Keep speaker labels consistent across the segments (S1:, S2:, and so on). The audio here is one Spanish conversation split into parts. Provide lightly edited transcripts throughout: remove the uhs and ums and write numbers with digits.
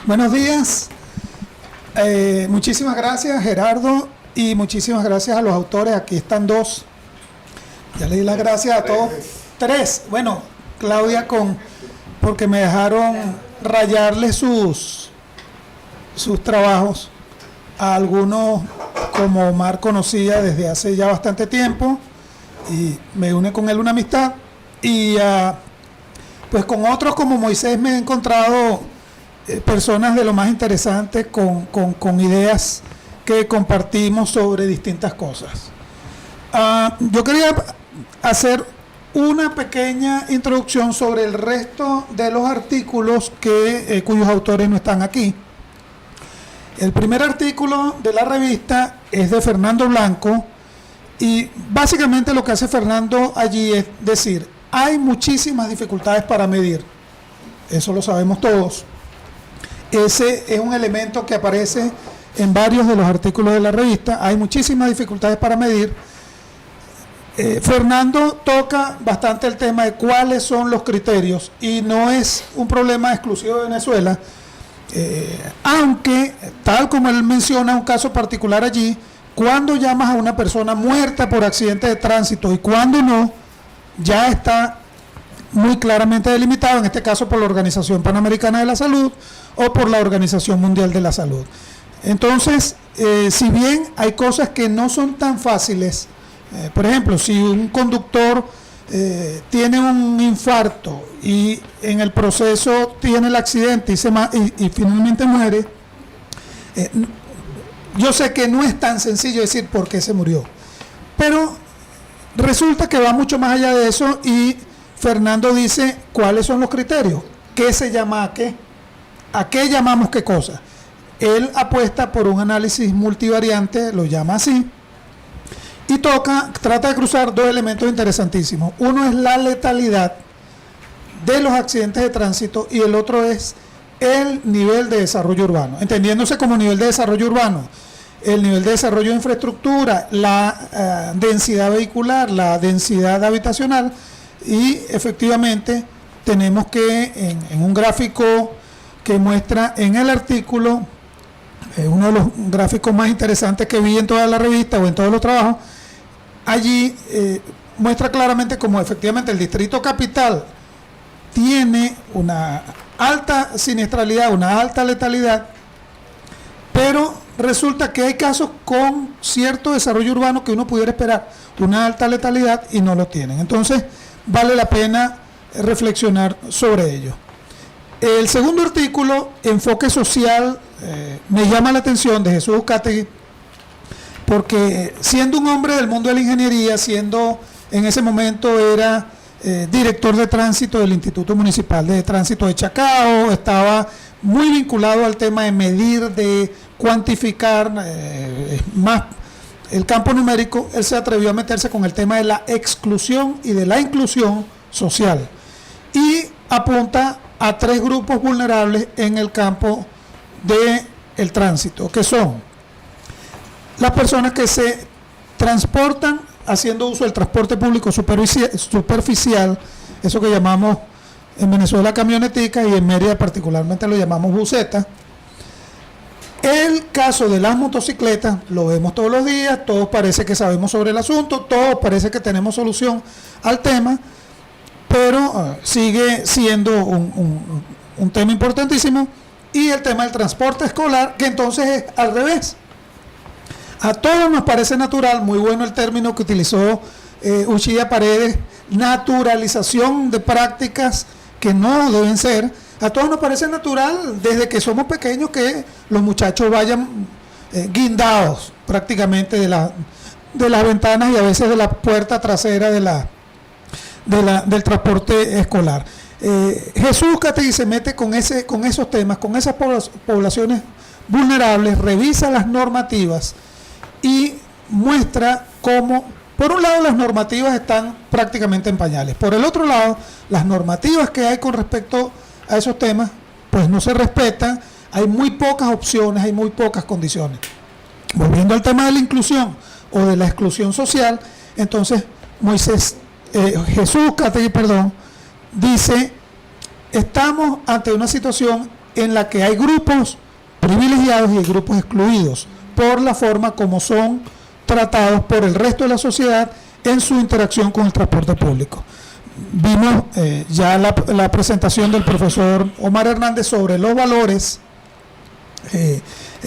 S1: Buenos días. Muchísimas gracias, Gerardo, y muchísimas gracias a los autores. Aquí están dos. Ya le di las gracias a todos. Tres. Bueno, Claudia porque me dejaron rayarle sus trabajos. A algunos, como Omar, conocía desde hace ya bastante tiempo y me une con él una amistad. Y pues con otros como Moisés me he encontrado personas de lo más interesantes con ideas que compartimos sobre distintas cosas. Yo quería hacer una pequeña introducción sobre el resto de los artículos cuyos autores no están aquí. El primer artículo de la revista es de Fernando Blanco y básicamente lo que hace Fernando allí es decir, hay muchísimas dificultades para medir, eso lo sabemos todos. Ese es un elemento que aparece en varios de los artículos de la revista, hay muchísimas dificultades para medir. Fernando toca bastante el tema de cuáles son los criterios y no es un problema exclusivo de Venezuela, aunque tal como él menciona un caso particular allí, cuando llamas a una persona muerta por accidente de tránsito y cuando no, ya está muy claramente delimitado, en este caso por la Organización Panamericana de la Salud o por la Organización Mundial de la Salud. Entonces, si bien hay cosas que no son tan fáciles, por ejemplo, si un conductor tiene un infarto y en el proceso tiene el accidente y finalmente muere, yo sé que no es tan sencillo decir por qué se murió, pero resulta que va mucho más allá de eso y Fernando dice cuáles son los criterios, qué se llama a qué llamamos qué cosa. Él apuesta por un análisis multivariante, lo llama así, y trata de cruzar dos elementos interesantísimos. Uno es la letalidad de los accidentes de tránsito y el otro es el nivel de desarrollo urbano, entendiéndose como nivel de desarrollo urbano, el nivel de desarrollo de infraestructura, la densidad vehicular, la densidad habitacional, y efectivamente tenemos que en un gráfico que muestra en el artículo, uno de los gráficos más interesantes que vi en toda la revista o en todos los trabajos, allí muestra claramente cómo efectivamente el distrito capital tiene una alta siniestralidad, una alta letalidad, pero resulta que hay casos con cierto desarrollo urbano que uno pudiera esperar una alta letalidad y no lo tienen. Entonces vale la pena reflexionar sobre ello. El segundo artículo, enfoque social, me llama la atención, de Jesús Uzcategui, porque siendo un hombre del mundo de la ingeniería, siendo en ese momento era director de tránsito del Instituto Municipal de Tránsito de Chacao, estaba muy vinculado al tema de medir, de cuantificar más el campo numérico, él se atrevió a meterse con el tema de la exclusión y de la inclusión social y apunta a tres grupos vulnerables en el campo del tránsito, que son las personas que se transportan haciendo uso del transporte público superficial, eso que llamamos en Venezuela camionetica y en Mérida particularmente lo llamamos buseta. El caso de las motocicletas lo vemos todos los días, todos parece que sabemos sobre el asunto, todos parece que tenemos solución al tema, pero sigue siendo un tema importantísimo. Y el tema del transporte escolar, que entonces es al revés. A todos nos parece natural, muy bueno el término que utilizó Uchilla Paredes, naturalización de prácticas que no deben ser. A todos nos parece natural desde que somos pequeños que los muchachos vayan guindados prácticamente de las ventanas y a veces de la puerta trasera del transporte escolar. Jesús Uzcategui se mete con esos temas, con esas poblaciones vulnerables, revisa las normativas y muestra cómo, por un lado, las normativas están prácticamente en pañales, por el otro lado, las normativas que hay con respecto a esos temas, pues no se respetan, hay muy pocas opciones, hay muy pocas condiciones. Volviendo al tema de la inclusión o de la exclusión social, entonces Jesús Uzcategui, dice, estamos ante una situación en la que hay grupos privilegiados y hay grupos excluidos por la forma como son tratados por el resto de la sociedad en su interacción con el transporte público. Vimos ya la presentación del profesor Omar Hernández sobre los valores.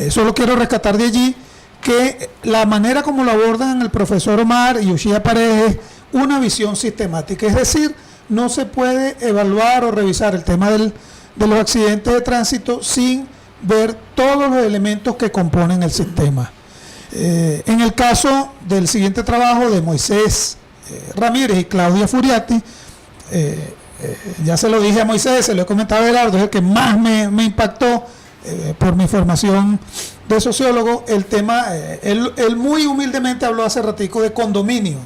S1: Solo quiero rescatar de allí que la manera como lo abordan el profesor Omar y Ushia Paredes es una visión sistemática, es decir, no se puede evaluar o revisar el tema de los accidentes de tránsito sin ver todos los elementos que componen el sistema. En el caso del siguiente trabajo de Moisés Ramírez y Claudia Furiati, ya se lo dije a Moisés, se lo he comentado a Gerardo, es el que más me impactó por mi formación de sociólogo. El tema, él muy humildemente habló hace ratico de condominio,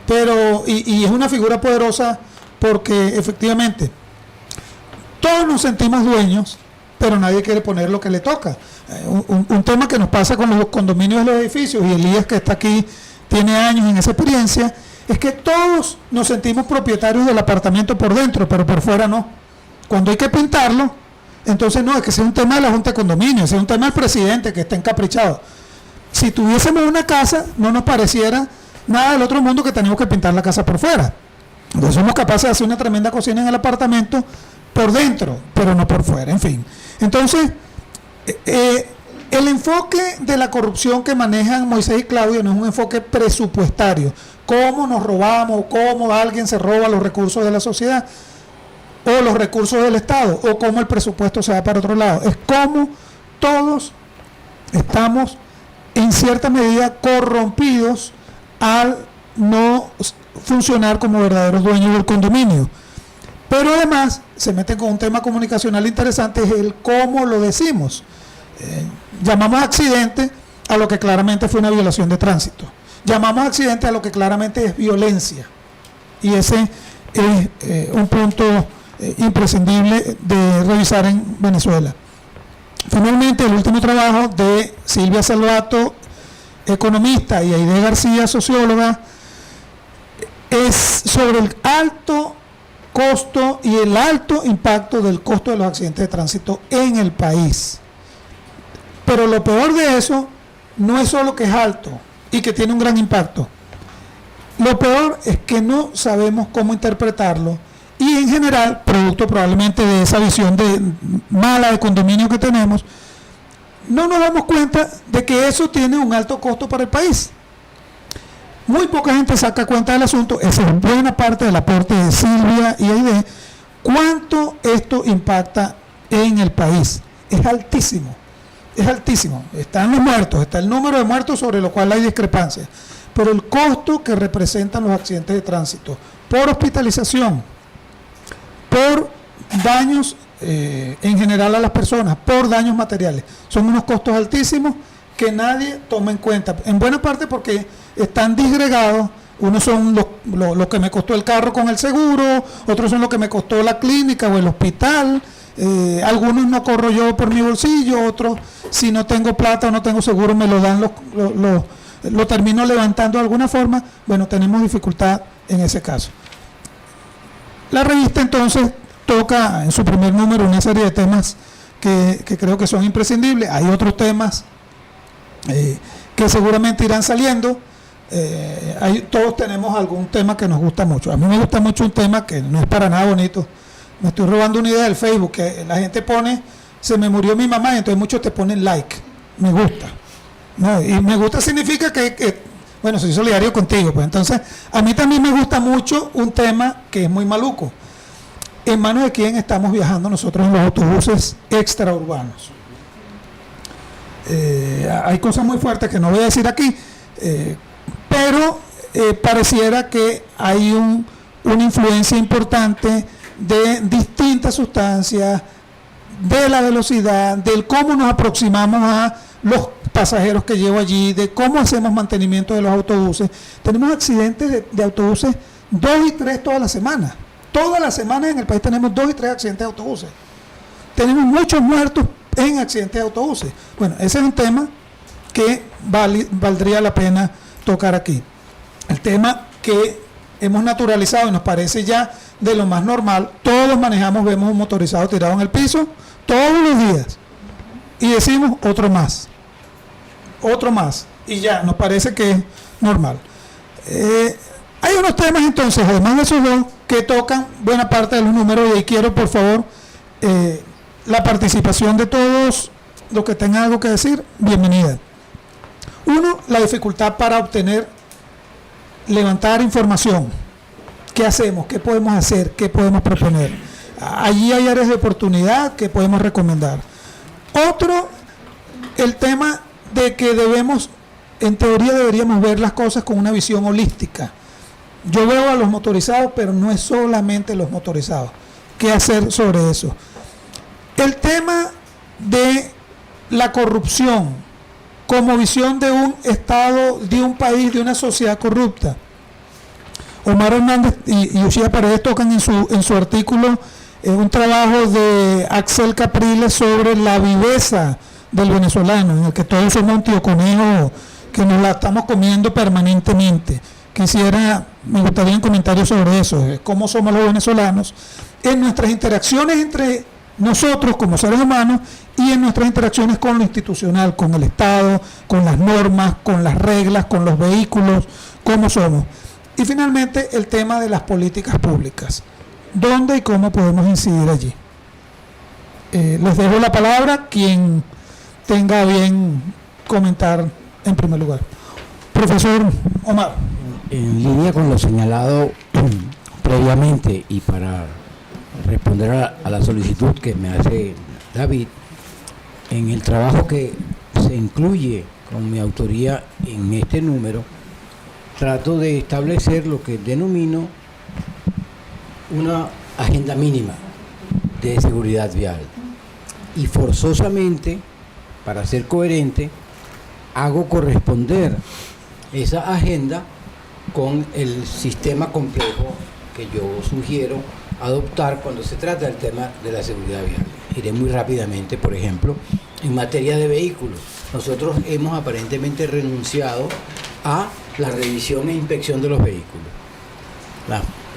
S1: pero y es una figura poderosa porque efectivamente todos nos sentimos dueños, pero nadie quiere poner lo que le toca. Un tema que nos pasa con los condominios de los edificios, y Elías, que está aquí, tiene años en esa experiencia, es que todos nos sentimos propietarios del apartamento por dentro, pero por fuera no. Cuando hay que pintarlo, entonces no, es que sea un tema de la Junta de Condominio, es un tema del presidente que está encaprichado. Si tuviésemos una casa, no nos pareciera nada del otro mundo que tenemos que pintar la casa por fuera. Entonces somos capaces de hacer una tremenda cocina en el apartamento por dentro, pero no por fuera, en fin. Entonces, el enfoque de la corrupción que manejan Moisés y Claudio no es un enfoque presupuestario. Cómo nos robamos, cómo alguien se roba los recursos de la sociedad o los recursos del Estado, o cómo el presupuesto se va para otro lado. Es cómo todos estamos en cierta medida corrompidos al no funcionar como verdaderos dueños del condominio. Pero además se meten con un tema comunicacional interesante, es el cómo lo decimos. Llamamos accidente a lo que claramente fue una violación de tránsito. Llamamos accidente a lo que claramente es violencia. Y ese es un punto imprescindible de revisar en Venezuela. Finalmente, el último trabajo de Silvia Salvato, economista, y Aide García, socióloga, es sobre el alto costo y el alto impacto del costo de los accidentes de tránsito en el país. Pero lo peor de eso no es solo que es alto y que tiene un gran impacto. Lo peor es que no sabemos cómo interpretarlo, y en general, producto probablemente de esa visión mala de condominio que tenemos, no nos damos cuenta de que eso tiene un alto costo para el país. Muy poca gente saca cuenta del asunto. Esa es buena parte del aporte de Silvia y Aide. ¿Cuánto esto impacta en el país? Es altísimo, es altísimo. Están los muertos, está el número de muertos sobre lo cual hay discrepancia, pero el costo que representan los accidentes de tránsito por hospitalización, por daños en general a las personas, por daños materiales, son unos costos altísimos que nadie toma en cuenta, en buena parte porque están disgregados. Unos son lo que me costó el carro con el seguro, otros son lo que me costó la clínica o el hospital, algunos no corro yo por mi bolsillo, otros si no tengo plata o no tengo seguro me lo dan, lo termino levantando de alguna forma. Bueno, tenemos dificultad en ese caso. La revista entonces toca en su primer número una serie de temas que creo que son imprescindibles. Hay otros temas que seguramente irán saliendo. Todos tenemos algún tema que nos gusta mucho. A mí me gusta mucho un tema que no es para nada bonito. Me estoy robando una idea del Facebook, que la gente pone, se me murió mi mamá, y entonces muchos te ponen like, me gusta. No, y me gusta significa que bueno, soy solidario contigo, pues entonces a mí también me gusta mucho un tema que es muy maluco. ¿En manos de quién estamos viajando nosotros en los autobuses extraurbanos? Hay cosas muy fuertes que no voy a decir aquí, pero pareciera que hay una influencia importante de distintas sustancias, de la velocidad, del cómo nos aproximamos a los pasajeros que llevo allí, de cómo hacemos mantenimiento de los autobuses. Tenemos accidentes de autobuses 2 y 3 todas las semanas. Todas las semanas en el país tenemos 2 y 3 accidentes de autobuses. Tenemos muchos muertos en accidentes de autobuses. Bueno, ese es un tema que valdría la pena tocar aquí. El tema que hemos naturalizado y nos parece ya de lo más normal. Todos manejamos, vemos un motorizado tirado en el piso todos los días y decimos otro más, y ya nos parece que es normal. Hay unos temas entonces, además de esos dos, que tocan buena parte de los números, y quiero por favor la participación de todos los que tengan algo que decir. Bienvenida. Uno, la dificultad para obtener, levantar información. ¿Qué hacemos? ¿Qué podemos hacer? ¿Qué podemos proponer? Allí hay áreas de oportunidad que podemos recomendar. Otro, el tema de que debemos, en teoría deberíamos ver las cosas con una visión holística. Yo veo a los motorizados, pero no es solamente los motorizados. ¿Qué hacer sobre eso? El tema de la corrupción como visión de un Estado, de un país, de una sociedad corrupta. Omar Hernández y Ushia Paredes tocan en su artículo un trabajo de Axel Capriles sobre la viveza del venezolano, en el que todos somos un tío conejo que nos la estamos comiendo permanentemente. Me gustaría un comentario sobre eso, cómo somos los venezolanos en nuestras interacciones entre nosotros como seres humanos y en nuestras interacciones con lo institucional, con el Estado, con las normas, con las reglas, con los vehículos, cómo somos. Y finalmente el tema de las políticas públicas, dónde y cómo podemos incidir allí. Les dejo la palabra, quien tenga bien comentar en primer lugar. Profesor Omar.
S2: En línea con lo señalado previamente y para responder a la solicitud que me hace David, en el trabajo que se incluye con mi autoría en este número, trato de establecer lo que denomino una agenda mínima de seguridad vial. Y forzosamente, para ser coherente, hago corresponder esa agenda con el sistema complejo que yo sugiero adoptar cuando se trata del tema de la seguridad vial. Iré muy rápidamente. Por ejemplo, en materia de vehículos, nosotros hemos aparentemente renunciado a la revisión e inspección de los vehículos.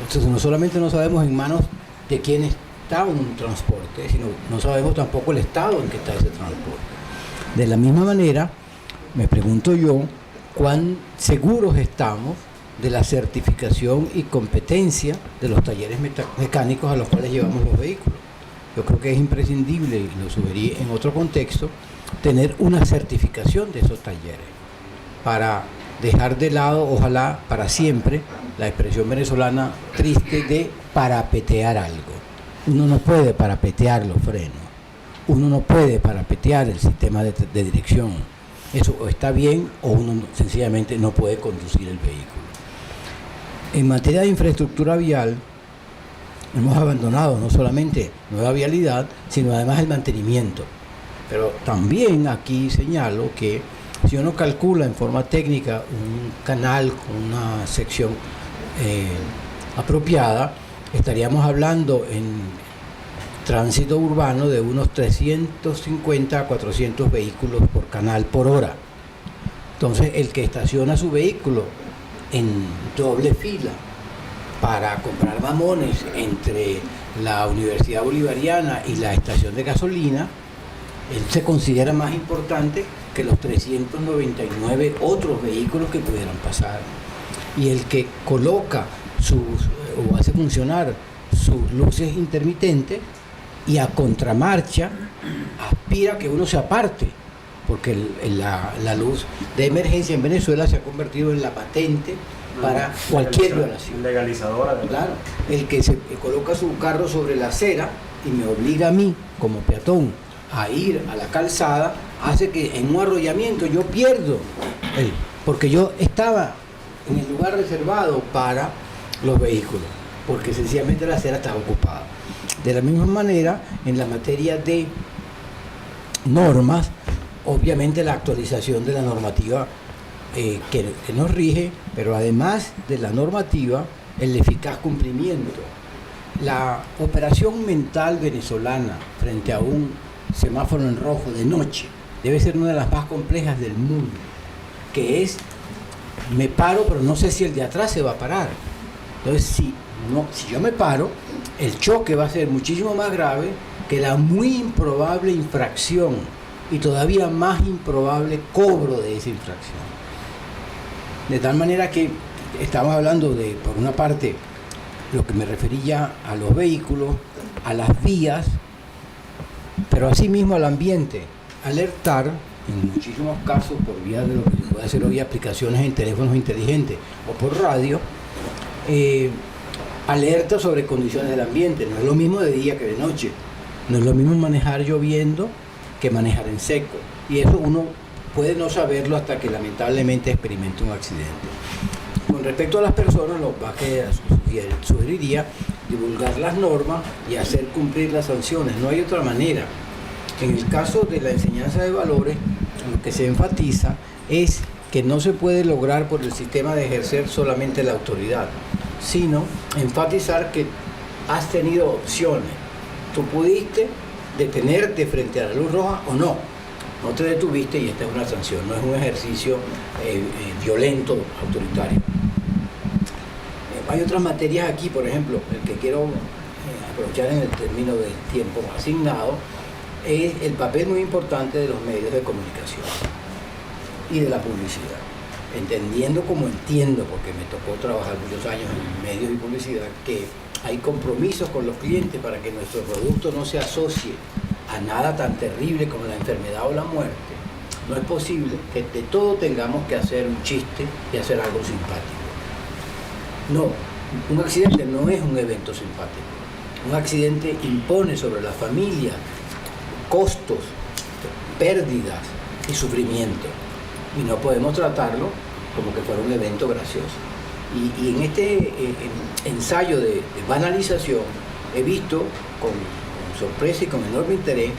S2: Entonces, no solamente no sabemos en manos de quién está un transporte, sino no sabemos tampoco el estado en que está ese transporte. De la misma manera, me pregunto yo, ¿cuán seguros estamos de la certificación y competencia de los talleres mecánicos a los cuales llevamos los vehículos? Yo creo que es imprescindible, y lo sugerí en otro contexto, tener una certificación de esos talleres para dejar de lado, ojalá para siempre, la expresión venezolana triste de parapetear algo. Uno no puede parapetear los frenos, uno no puede parapetear el sistema de dirección. Eso o está bien o uno sencillamente no puede conducir el vehículo. En materia de infraestructura vial, hemos abandonado no solamente nueva vialidad, sino además el mantenimiento. Pero también aquí señalo que si uno calcula en forma técnica un canal con una sección apropiada, estaríamos hablando en tránsito urbano de unos 350 a 400 vehículos por canal por hora. Entonces, el que estaciona su vehículo en doble fila para comprar mamones entre la Universidad Bolivariana y la estación de gasolina, él se considera más importante que los 399 otros vehículos que pudieran pasar. Y el que coloca o hace funcionar sus luces intermitentes y a contramarcha aspira a que uno se aparte, porque la luz de emergencia en Venezuela se ha convertido en la patente para cualquier violación.
S3: Legalizadora.
S2: Claro, el que se coloca su carro sobre la acera y me obliga a mí, como peatón, a ir a la calzada, hace que en un arrollamiento yo pierdo, porque yo estaba en el lugar reservado para los vehículos, porque sencillamente la acera estaba ocupada. De la misma manera, en la materia de normas, obviamente la actualización de la normativa que nos rige, pero además de la normativa, el eficaz cumplimiento. La operación mental venezolana frente a un semáforo en rojo de noche debe ser una de las más complejas del mundo, que es, me paro, pero no sé si el de atrás se va a parar. Entonces, si yo me paro, el choque va a ser muchísimo más grave que la muy improbable infracción y todavía más improbable cobro de esa infracción. De tal manera que estamos hablando de, por una parte, lo que me refería a los vehículos, a las vías, pero asimismo al ambiente. Alertar, en muchísimos casos, por vía de lo que se puede hacer hoy, aplicaciones en teléfonos inteligentes o por radio, alerta sobre condiciones del ambiente. No es lo mismo de día que de noche. No es lo mismo manejar lloviendo que manejar en seco. Y eso uno puede no saberlo hasta que lamentablemente experimente un accidente. Con respecto a las personas, lo que sugeriría divulgar las normas y hacer cumplir las sanciones. No hay otra manera. En el caso de la enseñanza de valores, lo que se enfatiza es que no se puede lograr por el sistema de ejercer solamente la autoridad, sino enfatizar que has tenido opciones. Tú pudiste detenerte frente a la luz roja o no. No te detuviste y esta es una sanción, no es un ejercicio violento, autoritario. Hay otras materias aquí, por ejemplo, el que quiero aprovechar en el término del tiempo asignado, es el papel muy importante de los medios de comunicación y de la publicidad. Entendiendo como entiendo, porque me tocó trabajar muchos años en medios y publicidad, que hay compromisos con los clientes para que nuestro producto no se asocie a nada tan terrible como la enfermedad o la muerte. No es posible que de todo tengamos que hacer un chiste y hacer algo simpático. No, un accidente no es un evento simpático. Un accidente impone sobre la familia costos, pérdidas y sufrimiento. Y no podemos tratarlo como que fuera un evento gracioso. Y en este ensayo de banalización he visto con sorpresa y con enorme interés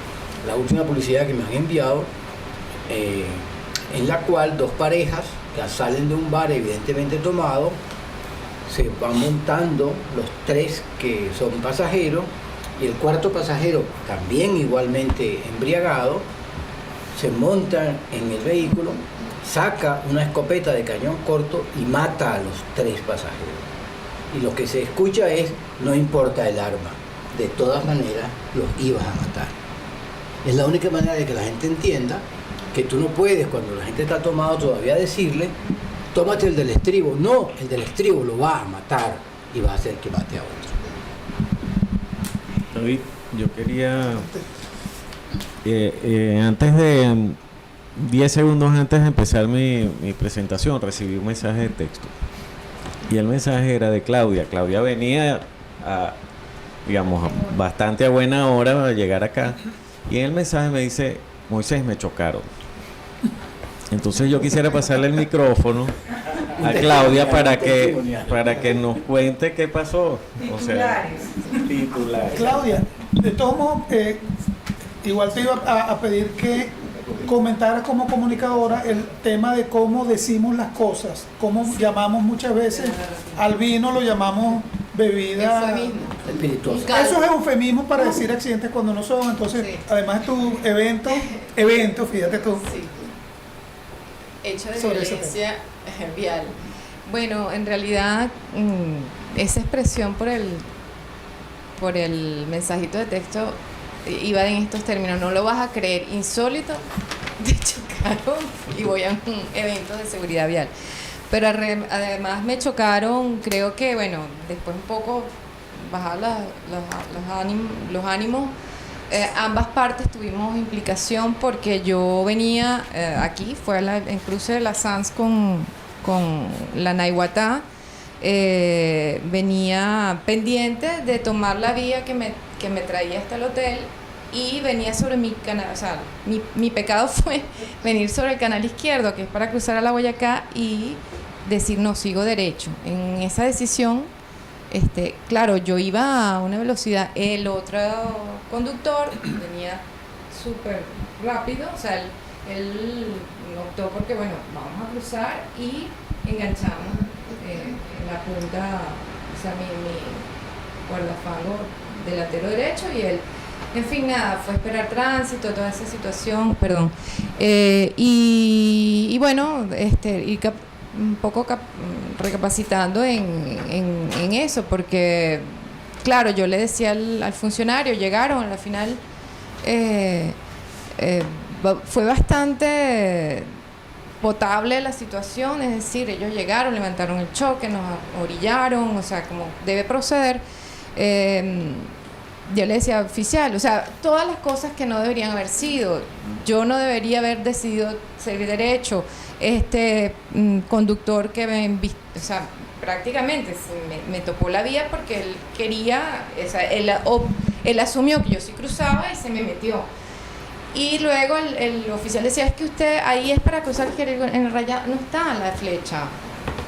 S2: la última publicidad que me han enviado, en la cual dos parejas que salen de un bar evidentemente tomado, se van montando los tres que son pasajeros y el cuarto pasajero, también igualmente embriagado, se monta en el vehículo, saca una escopeta de cañón corto y mata a los tres pasajeros. Y lo que se escucha es: no importa el arma, de todas maneras los ibas a matar. Es la única manera de que la gente entienda que tú no puedes, cuando la gente está tomado, todavía decirle: tómate el del estribo. No, el del estribo lo va a matar y va a hacer que mate a otro.
S3: David, yo quería, antes de 10 segundos antes de empezar mi presentación, recibí un mensaje de texto. Y el mensaje era de Claudia. Claudia venía digamos, bastante a buena hora para llegar acá. Y en el mensaje me dice: Moisés, me chocaron. Entonces yo quisiera pasarle el micrófono a Claudia para que nos cuente qué pasó. O sea, titulares.
S1: Claudia, de todos modos, igual te iba a pedir que comentaras como comunicadora el tema de cómo decimos las cosas, cómo llamamos muchas veces al vino, lo llamamos bebida espirituosa. Eso es eufemismo para decir accidentes cuando no son. Entonces, sí. Además tu evento, fíjate tú.
S4: Sí. Hecho de violencia vial. Bueno, en realidad esa expresión por el mensajito de texto iba en estos términos: no lo vas a creer, insólito, te chocaron y voy a un evento de seguridad vial. Pero además me chocaron, creo que, bueno, después un poco bajar los ánimos. Ambas partes tuvimos implicación porque yo venía aquí, fue en cruce de la Sanz con la Naiguatá, venía pendiente de tomar la vía que me traía hasta el hotel y venía sobre mi canal. O sea, mi pecado fue venir sobre el canal izquierdo, que es para cruzar a la Boyacá, y decir: no, sigo derecho. En esa decisión, claro, yo iba a una velocidad, el otro conductor venía súper rápido, o sea, él optó porque, bueno, vamos a cruzar, y enganchamos en la punta, o sea, mi guardafango delantero derecho, y él, en fin, nada, fue esperar tránsito, toda esa situación, perdón, y bueno, un poco recapacitando en eso, porque, claro, yo le decía al funcionario, llegaron, al final fue bastante potable la situación, es decir, ellos llegaron, levantaron el choque, nos orillaron, o sea, como debe proceder. Yo le decía, oficial, o sea, todas las cosas que no deberían haber sido. Yo no debería haber decidido servir derecho. Conductor que o sea, prácticamente me topó la vía porque él quería, o sea, él asumió que yo sí cruzaba y se me metió. Y luego el oficial decía, es que usted ahí es para cruzar en el rayado, no está la flecha.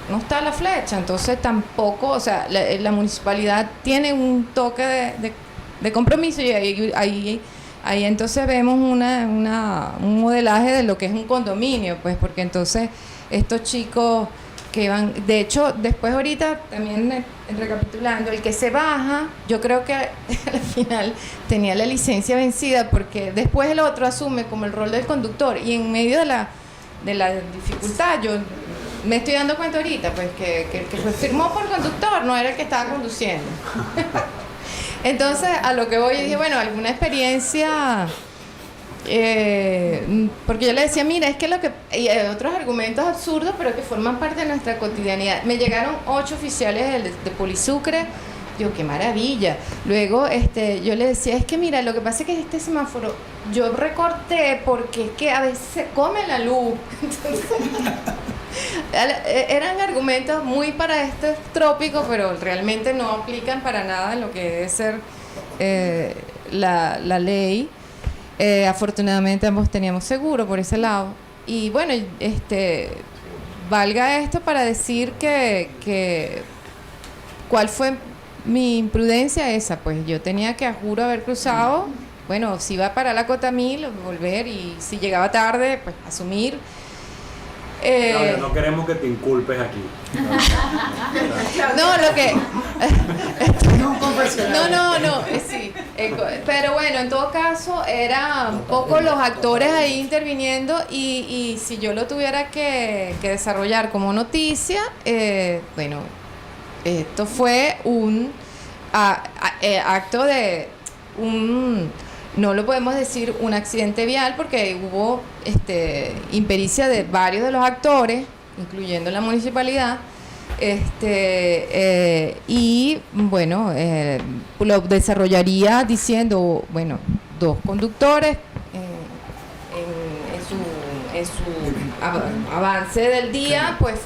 S4: No está la flecha, entonces tampoco, o sea, la municipalidad tiene un toque de compromiso y ahí entonces vemos un modelaje de lo que es un condominio, pues, porque entonces estos chicos que van, de hecho, después ahorita también recapitulando, el que se baja, yo creo que al final tenía la licencia vencida porque después el otro asume como el rol del conductor y en medio de la dificultad, yo me estoy dando cuenta ahorita, pues, que el que firmó por conductor no era el que estaba conduciendo. Entonces, a lo que voy, dije, bueno, alguna experiencia, porque yo le decía, mira, es que y hay otros argumentos absurdos, pero que forman parte de nuestra cotidianidad. Me llegaron 8 oficiales de Polisucre, digo, qué maravilla. Luego, yo le decía, es que mira, lo que pasa es que este semáforo, yo recorté porque es que a veces se come la luz. Entonces, eran argumentos muy para este trópico, pero realmente no aplican para nada en lo que debe ser la ley. Afortunadamente ambos teníamos seguro por ese lado. Y bueno, valga esto para decir que cuál fue mi imprudencia esa, pues yo tenía que, a juro, haber cruzado. Bueno, si iba para la Cota 1000, volver, y si llegaba tarde, pues asumir.
S5: Claudia, no queremos que te inculpes aquí.
S4: No, lo que... No, sí. Pero bueno, en todo caso, eran un poco los actores ahí interviniendo y si yo lo tuviera que desarrollar como noticia, bueno, esto fue un acto de no lo podemos decir un accidente vial porque hubo impericia de varios de los actores, incluyendo la municipalidad, y bueno, lo desarrollaría diciendo, bueno, 2 conductores en su avance del día, pues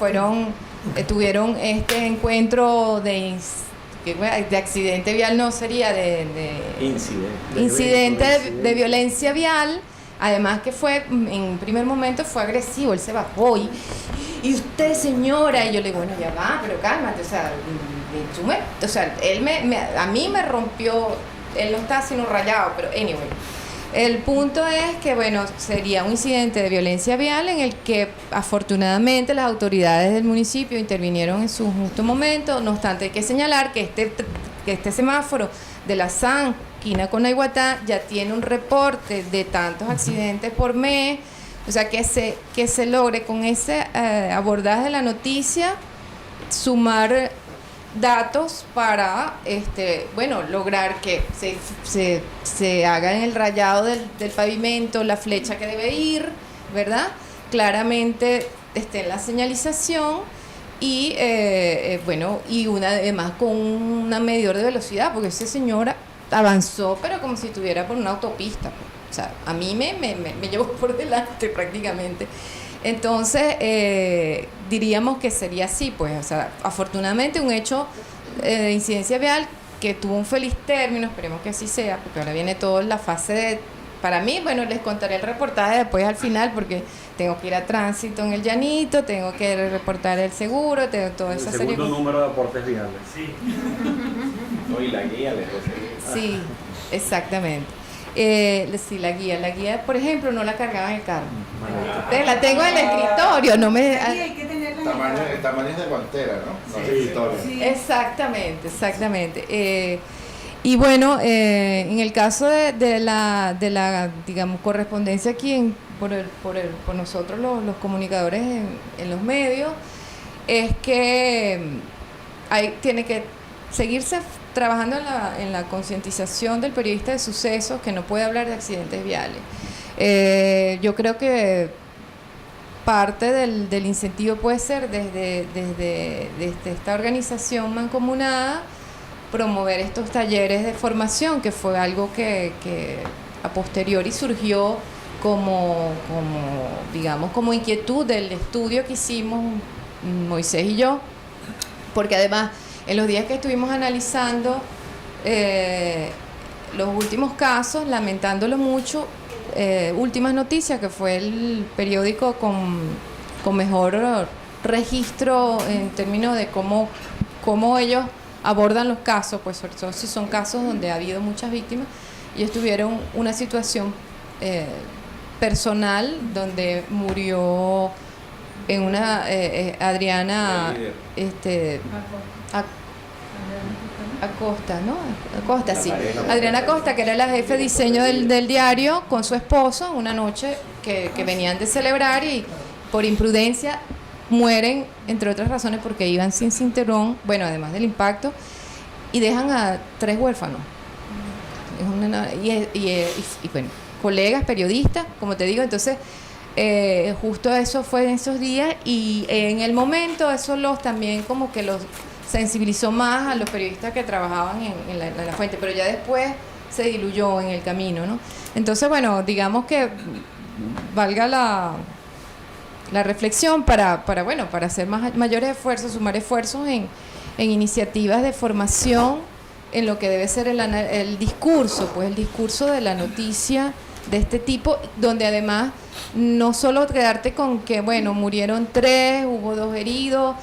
S4: tuvieron este encuentro de accidente vial, no sería de incidente de violencia vial, además que fue, en primer momento fue agresivo, él se bajó y usted, señora, y yo le digo, bueno, ya va, pero cálmate, o sea, él a mí me rompió, él no está sino rayado, pero anyway. El punto es que, bueno, sería un incidente de violencia vial en el que afortunadamente las autoridades del municipio intervinieron en su justo momento. No obstante, hay que señalar que este semáforo de la SAN, esquina con Aiguatá, ya tiene un reporte de tantos accidentes por mes. O sea, que se logre con ese abordaje de la noticia sumar datos para bueno, lograr que se haga en el rayado del pavimento la flecha que debe ir, ¿verdad? Claramente en la señalización y bueno, y además con una medidor de velocidad, porque ese señor avanzó pero como si estuviera por una autopista, o sea, a mí me llevó por delante prácticamente. Entonces, diríamos que sería así, pues, o sea, afortunadamente un hecho de incidencia vial que tuvo un feliz término, esperemos que así sea, porque ahora viene toda la fase de, para mí, bueno, les contaré el reportaje después al final, porque tengo que ir a tránsito en el Llanito, tengo que reportar el seguro, tengo toda esa serie.
S5: El segundo número de aportes viales.
S3: Sí. No, y la guía les
S4: Sí, exactamente. Sí, la guía, por ejemplo, no la cargaba en el carro. La tengo en el escritorio, no me...
S6: Hay que tenerla en el
S7: tamaño de guantera, ¿no? No
S5: Sí.
S7: de escritorio.
S6: Sí.
S4: Exactamente. Y bueno, en el caso de la digamos, correspondencia aquí por nosotros los comunicadores en los medios, es que tiene que seguirse trabajando en la concientización del periodista de sucesos, que no puede hablar de accidentes viales. Yo creo que parte del incentivo puede ser desde esta organización mancomunada promover estos talleres de formación, que fue algo que a posteriori surgió como inquietud del estudio que hicimos Moisés y yo, porque además en los días que estuvimos analizando los últimos casos, lamentándolo mucho, Últimas Noticias, que fue el periódico con mejor registro en términos de cómo ellos abordan los casos, pues sobre todo si son casos donde ha habido muchas víctimas, y tuvieron una situación personal donde murió en una Adriana Acosta, ¿no? Acosta, sí. Adriana Acosta, que era la jefe de diseño del diario, con su esposo, una noche que venían de celebrar, y por imprudencia mueren, entre otras razones porque iban sin cinturón, bueno, además del impacto, y dejan a 3 huérfanos. Y bueno, colegas, periodistas, como te digo, entonces justo eso fue en esos días, y en el momento eso también como que los sensibilizó más a los periodistas que trabajaban en la fuente, pero ya después se diluyó en el camino, ¿no? Entonces, bueno, digamos que valga la reflexión para hacer mayores esfuerzos, sumar esfuerzos en iniciativas de formación en lo que debe ser el discurso, pues el discurso de la noticia de este tipo, donde además no solo quedarte con que, bueno, murieron 3, hubo 2 heridos,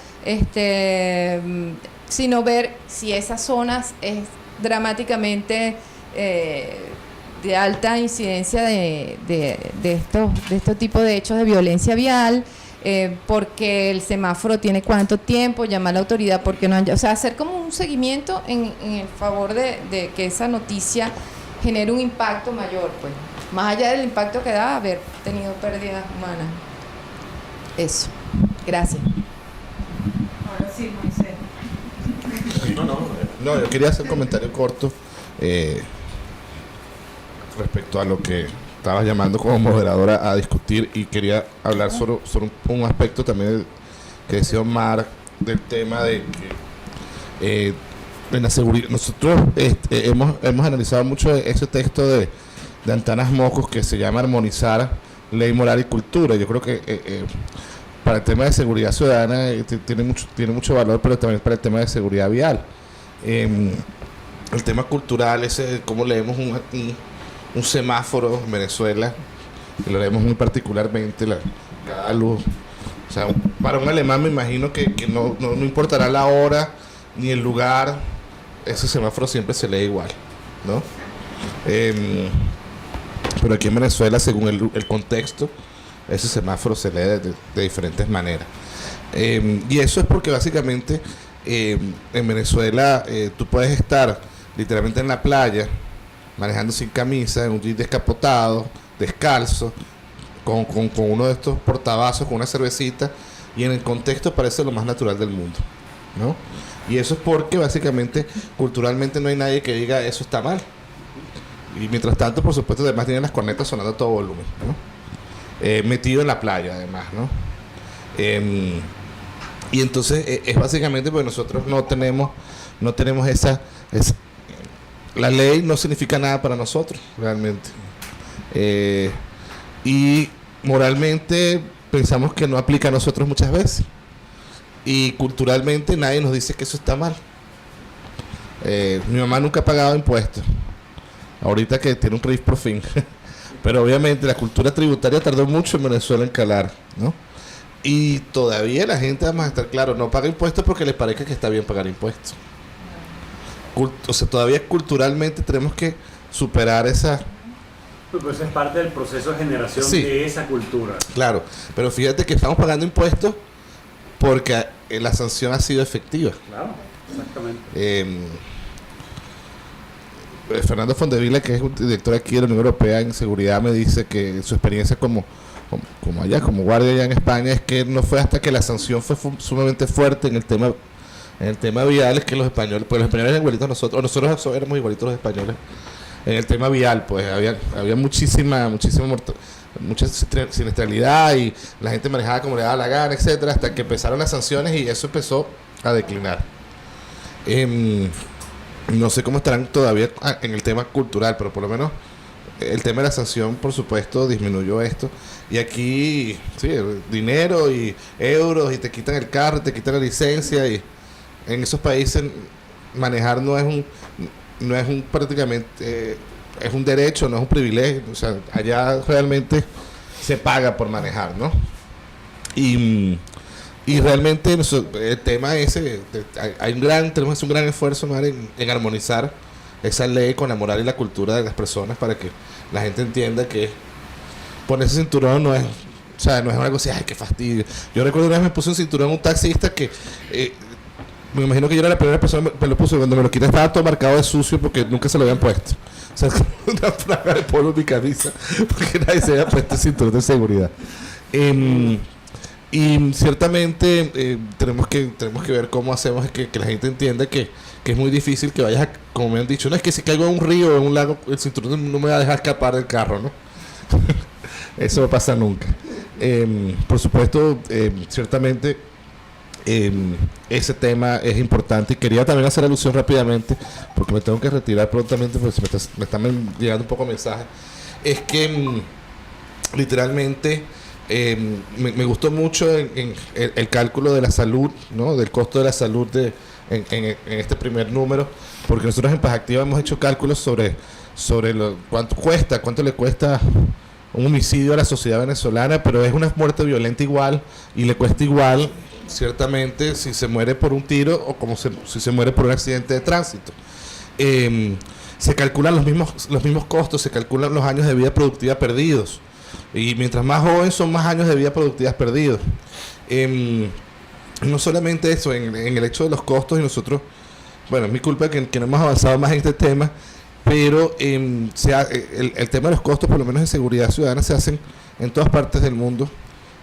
S4: sino ver si esas zonas es dramáticamente de alta incidencia de estos tipos de hechos de violencia vial, porque el semáforo tiene cuánto tiempo, llamar a la autoridad porque no han... O sea, hacer como un seguimiento en el favor de que esa noticia genere un impacto mayor, pues, más allá del impacto que da haber tenido pérdidas humanas. Eso. Gracias.
S6: Ahora sí, Moisés.
S7: No, yo quería hacer un comentario corto respecto a lo que estabas llamando como moderadora a discutir, y quería hablar sobre un aspecto también que decía Omar, del tema de que en la seguridad nosotros hemos analizado mucho ese texto de Antanas Mocos que se llama Armonizar Ley, Moral y Cultura. Yo creo que para el tema de seguridad ciudadana tiene mucho valor, pero también para el tema de seguridad vial. El tema cultural, cómo leemos un semáforo en Venezuela, que lo leemos muy particularmente, cada luz. O sea, para un alemán me imagino que no importará la hora ni el lugar, ese semáforo siempre se lee igual, ¿no? Pero aquí en Venezuela, según el contexto, ese semáforo se lee de diferentes maneras. Y eso es porque básicamente en Venezuela tú puedes estar literalmente en la playa, manejando sin camisa, en un jeep descapotado, descalzo, con uno de estos portavasos, con una cervecita, y en el contexto parece lo más natural del mundo, ¿no? Y eso es porque básicamente culturalmente no hay nadie que diga eso está mal. Y mientras tanto, por supuesto, además tienen las cornetas sonando a todo volumen, ¿no? Metido en la playa, además, ¿no? Y entonces es básicamente porque nosotros no tenemos esa la ley no significa nada para nosotros realmente, y moralmente pensamos que no aplica a nosotros muchas veces, y culturalmente nadie nos dice que eso está mal. Mi mamá nunca ha pagado impuestos, ahorita que tiene un RIF por fin pero obviamente la cultura tributaria tardó mucho en Venezuela en calar, ¿no? Y todavía la gente, vamos a estar claro, no paga impuestos porque les parezca que está bien pagar impuestos. O sea, todavía culturalmente tenemos que superar esa...
S5: Pues eso es parte del proceso de generación, sí, de esa cultura.
S7: Claro, pero fíjate que estamos pagando impuestos porque la sanción ha sido efectiva.
S5: Claro, exactamente.
S7: Fernando Fondevila, que es un director aquí de la Unión Europea en seguridad, me dice que su experiencia como como allá, como guardia allá en España, es que no fue hasta que la sanción fue sumamente fuerte en el tema vial, es que los españoles, pues los españoles eran igualitos a nosotros, o nosotros éramos igualitos los españoles en el tema vial, pues había mucha siniestralidad y la gente manejaba como le daba la gana, etcétera, hasta que empezaron las sanciones y eso empezó a declinar. No sé cómo estarán todavía en el tema cultural, pero por lo menos el tema de la sanción, por supuesto, disminuyó esto. Y aquí, sí, dinero y euros, y te quitan el carro, te quitan la licencia, y en esos países manejar no es un prácticamente, es un derecho, no es un privilegio. O sea, allá realmente se paga por manejar, ¿no? Y realmente el tema ese, tenemos un gran esfuerzo, ¿no?, en armonizar esa ley con la moral y la cultura de las personas para que la gente entienda que ponerse cinturón no es algo así, ay, qué fastidio. Yo recuerdo una vez me puse un cinturón un taxista que me imagino que yo era la primera persona que me lo puso. Cuando me lo quité estaba todo marcado de sucio porque nunca se lo habían puesto. O sea, una plaga de polvo en mi camisa porque nadie se había puesto el cinturón de seguridad. Y ciertamente tenemos que ver cómo hacemos que la gente entienda que es muy difícil que vayas como me han dicho, no es que si caigo en un río o en un lago, el cinturón no me va a dejar escapar del carro, ¿no? Eso no pasa nunca. Por supuesto, ciertamente ese tema es importante, y quería también hacer alusión rápidamente, porque me tengo que retirar prontamente porque me están llegando un poco mensajes. Es que literalmente me gustó mucho en el cálculo de la salud, ¿no?, del costo de la salud en este primer número, porque nosotros en Paz Activa hemos hecho cálculos sobre cuánto le cuesta un homicidio a la sociedad venezolana, pero es una muerte violenta igual, y le cuesta igual ciertamente si se muere por un tiro o si se muere por un accidente de tránsito. Se calculan los mismos costos, se calculan los años de vida productiva perdidos, y mientras más joven son más años de vida productivas perdidos. No solamente eso, en el hecho de los costos, y nosotros, bueno, es mi culpa que no hemos avanzado más en este tema, pero el tema de los costos, por lo menos en seguridad ciudadana, se hacen en todas partes del mundo,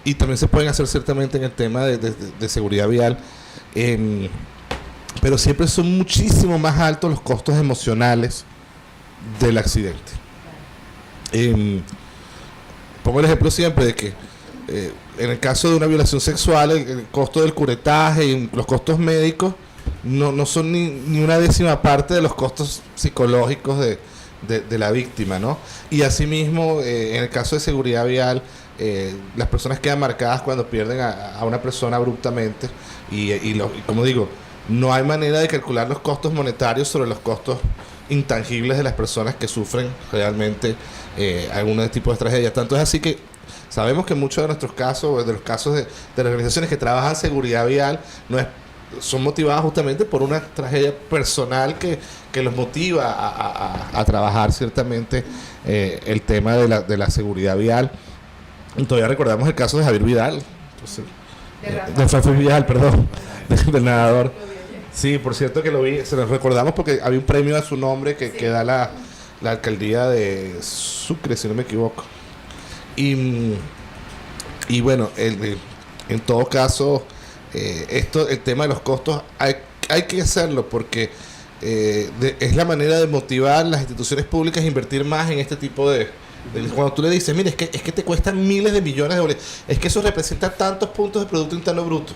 S7: y también se pueden hacer ciertamente en el tema de seguridad vial, pero siempre son muchísimo más altos los costos emocionales del accidente. Pongo el ejemplo siempre de que en el caso de una violación sexual, el costo del curetaje y los costos médicos no son ni una décima parte de los costos psicológicos de la víctima, ¿no? Y asimismo, en el caso de seguridad vial, las personas quedan marcadas cuando pierden a una persona abruptamente, y como digo, no hay manera de calcular los costos monetarios sobre los costos intangibles de las personas que sufren realmente algún tipo de tragedia. Tanto es así que sabemos que muchos de nuestros casos, de los casos de las organizaciones que trabajan seguridad vial, son motivadas justamente por una tragedia personal que los motiva a trabajar ciertamente el tema de la seguridad vial. Y todavía recordamos el caso de Javier Vidal, de Rafael Vidal, perdón, del nadador. Sí, por cierto que lo vi, se lo recordamos porque había un premio a su nombre que da la alcaldía de Sucre, si no me equivoco. Y bueno, en todo caso, el tema de los costos hay que hacerlo porque es la manera de motivar las instituciones públicas a invertir más en este tipo cuando tú le dices, mire, es que te cuestan miles de millones de dólares, es que eso representa tantos puntos de Producto Interno Bruto.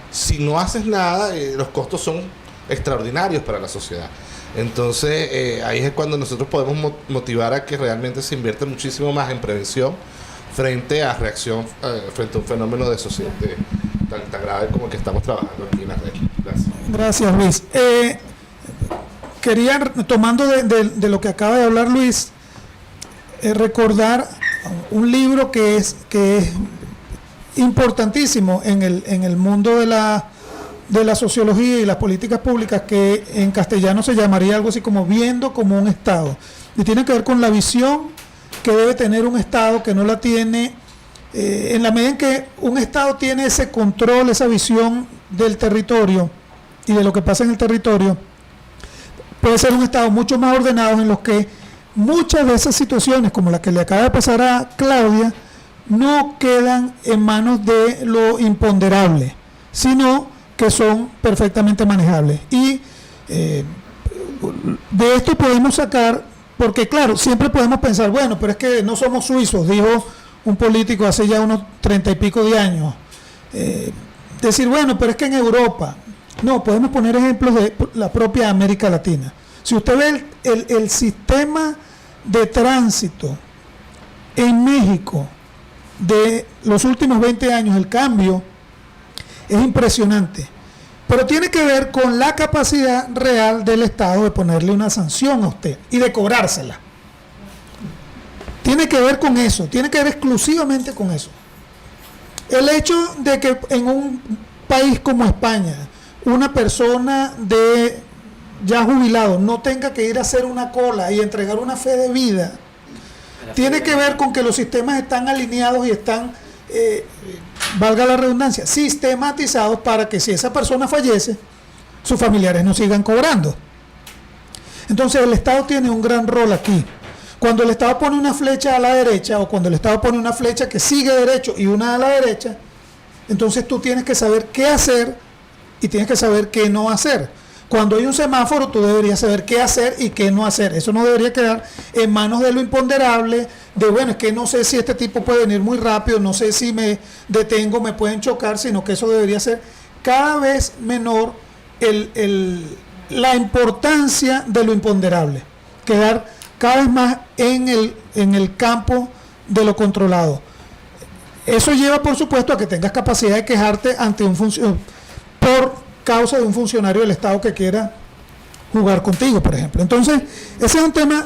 S7: Si no haces nada, los costos son extraordinarios para la sociedad. Entonces, ahí es cuando nosotros podemos motivar a que realmente se invierta muchísimo más en prevención frente a reacción, frente a un fenómeno de sociedad tan grave como el que estamos trabajando aquí en la red. Gracias.
S1: Gracias, Luis. Quería, tomando de lo que acaba de hablar Luis, recordar un libro que es importantísimo en el mundo de la sociología y las políticas públicas, que en castellano se llamaría algo así como Viendo como un Estado, y tiene que ver con la visión que debe tener un Estado, que no la tiene, en la medida en que un Estado tiene ese control, esa visión del territorio y de lo que pasa en el territorio, puede ser un Estado mucho más ordenado, en los que muchas de esas situaciones, como la que le acaba de pasar a Claudia, no quedan en manos de lo imponderable, sino que son perfectamente manejables. Y de esto podemos sacar, porque claro, siempre podemos pensar, bueno, pero es que no somos suizos, dijo un político hace ya unos 30 y pico de años. Decir, bueno, pero es que en Europa, no, podemos poner ejemplos de la propia América Latina. Si usted ve el sistema de tránsito en México de los últimos 20 años, el cambio es impresionante, pero tiene que ver con la capacidad real del Estado de ponerle una sanción a usted y de cobrársela. Tiene que ver con eso, tiene que ver exclusivamente con eso. El hecho de que en un país como España una persona de ya jubilado no tenga que ir a hacer una cola y entregar una fe de vida, tiene que ver con que los sistemas están alineados y están, valga la redundancia, sistematizados para que si esa persona fallece, sus familiares no sigan cobrando. Entonces el Estado tiene un gran rol aquí. Cuando el Estado pone una flecha a la derecha o cuando el Estado pone una flecha que sigue derecho y una a la derecha, entonces tú tienes que saber qué hacer y tienes que saber qué no hacer. Cuando hay un semáforo, tú deberías saber qué hacer y qué no hacer. Eso no debería quedar en manos de lo imponderable, de bueno, es que no sé si este tipo puede venir muy rápido, no sé si me detengo, me pueden chocar, sino que eso debería ser cada vez menor la importancia de lo imponderable. Quedar cada vez más en el campo de lo controlado. Eso lleva, por supuesto, a que tengas capacidad de quejarte ante un funcionario por causa de un funcionario del Estado que quiera jugar contigo, por ejemplo. Entonces, ese es un tema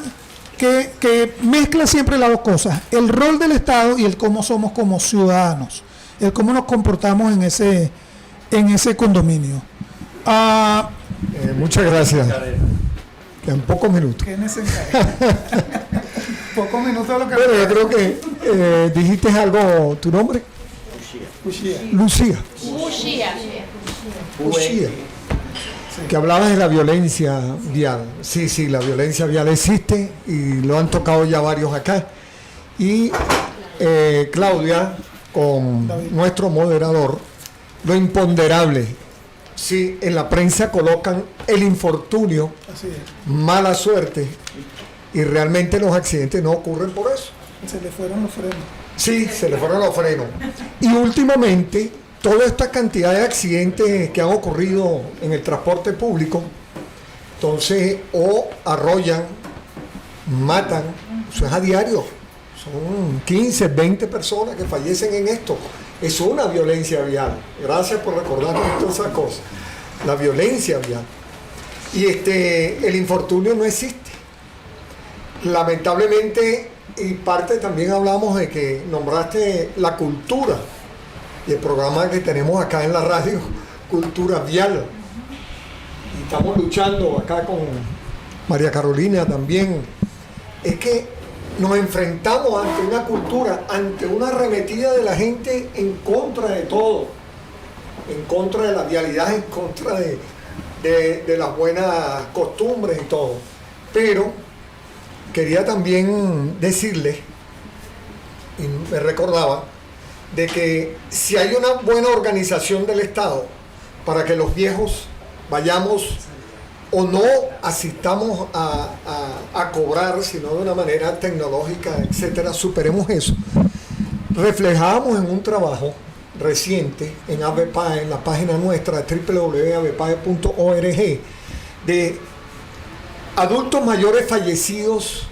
S1: que mezcla siempre las dos cosas, el rol del Estado y el cómo somos como ciudadanos, el cómo nos comportamos en ese condominio.
S8: Muchas gracias. En pocos minutos.
S1: ¿Quién se encarga? Pocos minutos lo que...
S8: Bueno, yo creo que dijiste algo, ¿tu nombre? Lucía. Que hablabas de la violencia vial. Sí, la violencia vial existe y lo han tocado ya varios acá. Y Claudia, con nuestro moderador, lo imponderable. Sí, en la prensa colocan el infortunio, mala suerte, y realmente los accidentes no ocurren por eso.
S1: Se le fueron los frenos.
S8: Sí, se le fueron los frenos. Y últimamente, toda esta cantidad de accidentes que han ocurrido en el transporte público, entonces, o arrollan, matan, eso es a diario. Son 15, 20 personas que fallecen en esto. Es una violencia vial. Gracias por recordarnos todas esas cosas. La violencia vial. Y el infortunio no existe. Lamentablemente, y parte también hablamos de que nombraste la cultura y el programa que tenemos acá en la radio, Cultura Vial. Y estamos luchando acá con María Carolina también. Es que nos enfrentamos ante una cultura, ante una arremetida de la gente en contra de todo, en contra de la vialidad, en contra de las buenas costumbres y todo. Pero quería también decirles, y me recordaba, de que si hay una buena organización del Estado para que los viejos vayamos o no asistamos a cobrar, sino de una manera tecnológica, etcétera, superemos eso. Reflejamos en un trabajo reciente en AVEPAE, en la página nuestra www.avepae.org, de adultos mayores fallecidos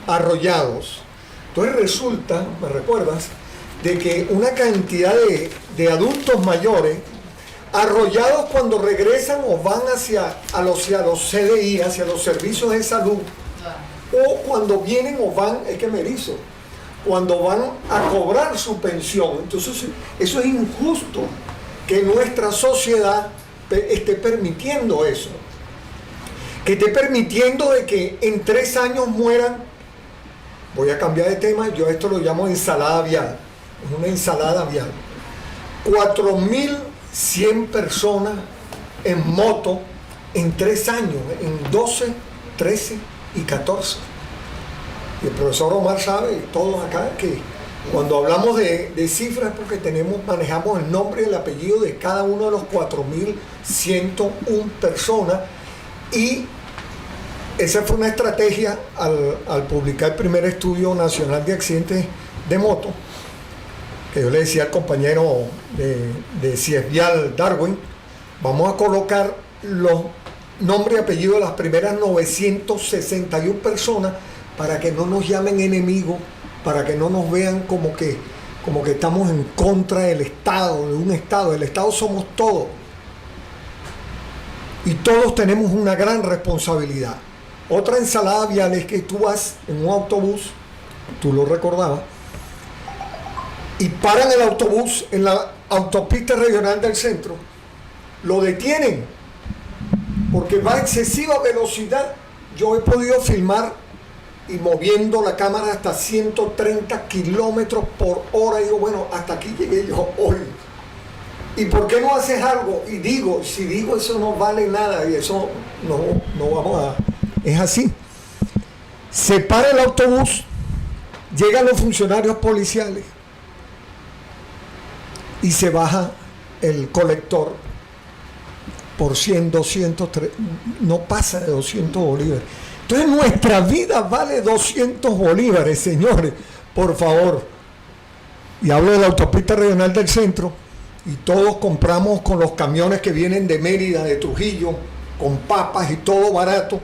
S8: arrollados. Entonces resulta, ¿me recuerdas?, de que una cantidad de adultos mayores arrollados cuando regresan o van hacia los CDI, hacia los servicios de salud, o cuando vienen o van, es que me erizo, cuando van a cobrar su pensión. Entonces eso es injusto que nuestra sociedad esté permitiendo eso, que esté permitiendo de que en 3 años mueran. Voy a cambiar de tema, yo esto lo llamo ensalada vial, es una ensalada vial. 4.100 personas en moto en 3 años, en 12, 13 y 14. Y el profesor Omar sabe, y todos acá, que Cuando hablamos de cifras, porque manejamos el nombre y el apellido de cada uno de los 4.101 personas, y esa fue una estrategia al publicar el primer estudio nacional de accidentes de moto, que yo le decía al compañero de CIES Vial, Darwin, vamos a colocar los nombres y apellidos de las primeras 961 personas para que no nos llamen enemigos, para que no nos vean como que estamos en contra del Estado, de un Estado. El Estado somos todos. Y todos tenemos una gran responsabilidad. Otra ensalada vial es que tú vas en un autobús, tú lo recordabas, y paran el autobús en la autopista regional del centro, lo detienen, porque va a excesiva velocidad. Yo he podido filmar y moviendo la cámara hasta 130 kilómetros por hora. Y digo, bueno, hasta aquí llegué yo hoy. ¿Y por qué no haces algo? Y digo, si digo eso no vale nada, y eso no vamos a... Es así. Se para el autobús, llegan los funcionarios policiales y se baja el colector por 100, 200, no pasa de 200 bolívares. Entonces nuestra vida vale 200 bolívares, señores, por favor. Y hablo de la autopista regional del centro, y todos compramos con los camiones que vienen de Mérida, de Trujillo, con papas y todo barato,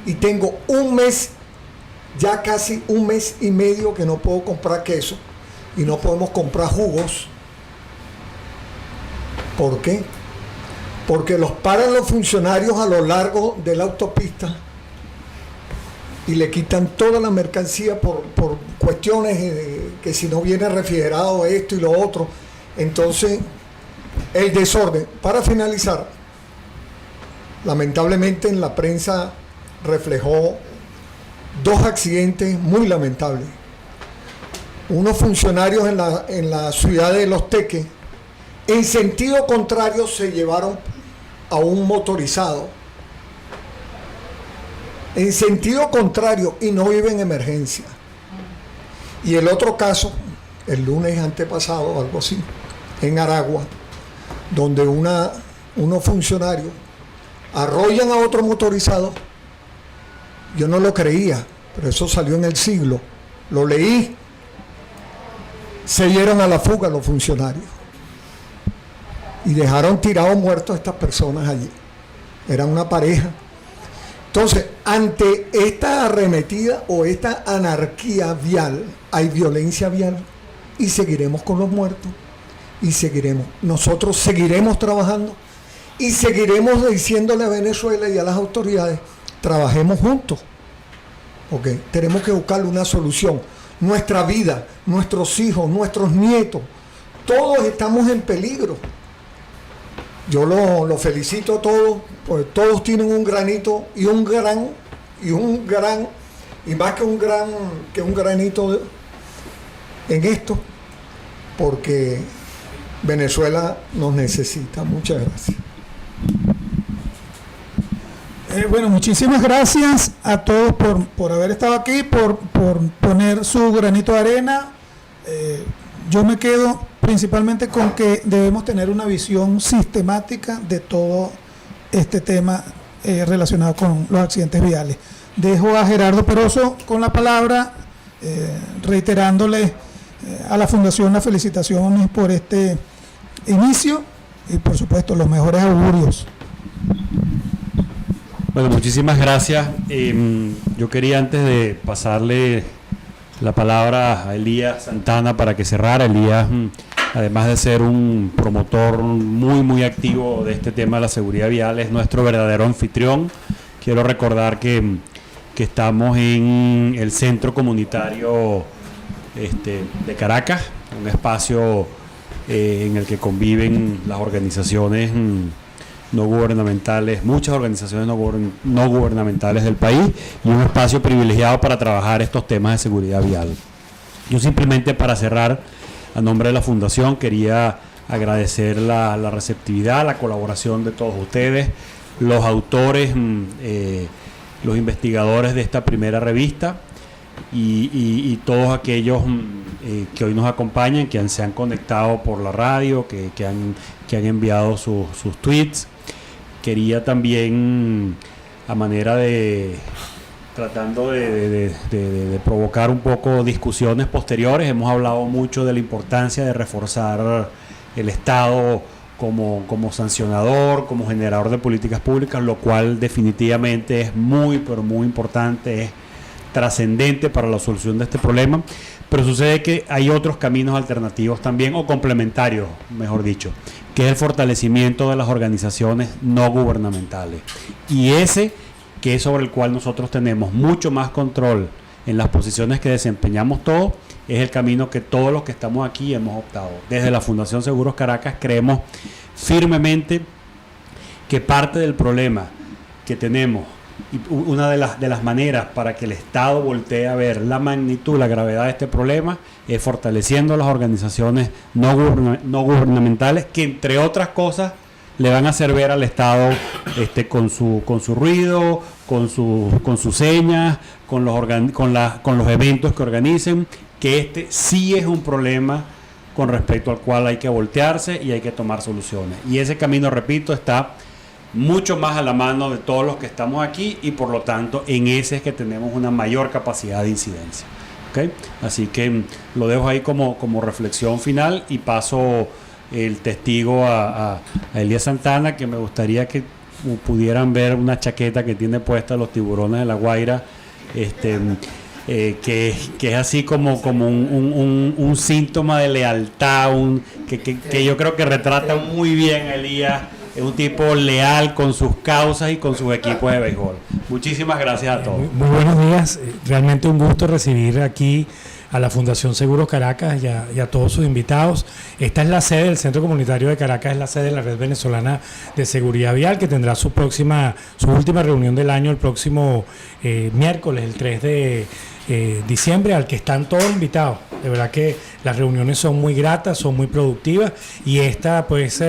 S8: y tengo un mes, ya casi un mes y medio que no puedo comprar queso, y no podemos comprar jugos. ¿Por qué? Porque los paran los funcionarios a lo largo de la autopista y le quitan toda la mercancía por cuestiones que si no viene refrigerado esto y lo otro. Entonces, el desorden. Para finalizar, lamentablemente en la prensa reflejó 2 accidentes muy lamentables. Unos funcionarios en la ciudad de Los Teques, en sentido contrario, se llevaron a un motorizado. En sentido contrario, y no vive en emergencia. Y el otro caso, el lunes antepasado, algo así, en Aragua, donde unos funcionarios arrollan a otro motorizado. Yo no lo creía, pero eso salió en El Siglo, lo leí. Se dieron a la fuga los funcionarios y dejaron tirados muertos a estas personas allí. Eran una pareja. Entonces, ante esta arremetida o esta anarquía vial, hay violencia vial, y seguiremos con los muertos, y seguiremos. Nosotros seguiremos trabajando y seguiremos diciéndole a Venezuela y a las autoridades, trabajemos juntos, porque tenemos que buscarle una solución. Nuestra vida, nuestros hijos, nuestros nietos, todos estamos en peligro. Yo lo felicito a todos, pues todos tienen un granito y más que un granito en esto, porque Venezuela nos necesita. Muchas gracias.
S1: Bueno, muchísimas gracias a todos por haber estado aquí, por poner su granito de arena. Yo me quedo principalmente con que debemos tener una visión sistemática de todo este tema relacionado con los accidentes viales. Dejo a Gerardo Peroso con la palabra, reiterándole a la Fundación las felicitaciones por este inicio y por supuesto los mejores augurios.
S9: Bueno, muchísimas gracias. Yo quería, antes de pasarle la palabra a Elías Santana para que cerrara, Elías, además de ser un promotor muy activo de este tema de la seguridad vial, es nuestro verdadero anfitrión. Quiero recordar que estamos en el Centro Comunitario de Caracas, un espacio en el que conviven las organizaciones no gubernamentales, muchas organizaciones no gubernamentales del país, y un espacio privilegiado para trabajar estos temas de seguridad vial. Yo simplemente, para cerrar, a nombre de la Fundación, quería agradecer la receptividad, la colaboración de todos ustedes, los autores, los investigadores de esta primera revista y todos aquellos que hoy nos acompañan, que se han conectado por la radio, que han enviado sus tweets. Quería también, a manera de tratando de provocar un poco discusiones posteriores, hemos hablado mucho de la importancia de reforzar el Estado como sancionador, como generador de políticas públicas, lo cual definitivamente es muy, pero muy importante, es trascendente para la solución de este problema. Pero sucede que hay otros caminos alternativos también, o complementarios, mejor dicho, que es el fortalecimiento de las organizaciones no gubernamentales. Y ese, que es sobre el cual nosotros tenemos mucho más control en las posiciones que desempeñamos todos, es el camino que todos los que estamos aquí hemos optado. Desde la Fundación Seguros Caracas creemos firmemente que parte del problema que tenemos, y una de las maneras para que el Estado voltee a ver la magnitud, la gravedad de este problema, es fortaleciendo las organizaciones no gubernamentales, que entre otras cosas le van a hacer ver al Estado con su ruido, con sus señas, con los eventos que organicen, que sí es un problema con respecto al cual hay que voltearse y hay que tomar soluciones. Y ese camino, repito, está mucho más a la mano de todos los que estamos aquí, y por lo tanto en ese es que tenemos una mayor capacidad de incidencia. ¿Okay? Así que lo dejo ahí como reflexión final, y paso el testigo a Elías Santana, que me gustaría que pudieran ver una chaqueta que tiene puesta los Tiburones de La Guaira, que es así como un síntoma de lealtad, que yo creo que retrata muy bien a Elías. Es un tipo leal con sus causas y con sus equipos de béisbol. Muchísimas gracias a todos.
S10: Muy buenos días. Realmente un gusto recibir aquí a la Fundación Seguros Caracas y a todos sus invitados. Esta es la sede del Centro Comunitario de Caracas, es la sede de la Red Venezolana de Seguridad Vial, que tendrá su última reunión del año el próximo miércoles, el 3 de diciembre, al que están todos invitados. De verdad que las reuniones son muy gratas, son muy productivas, y esta pues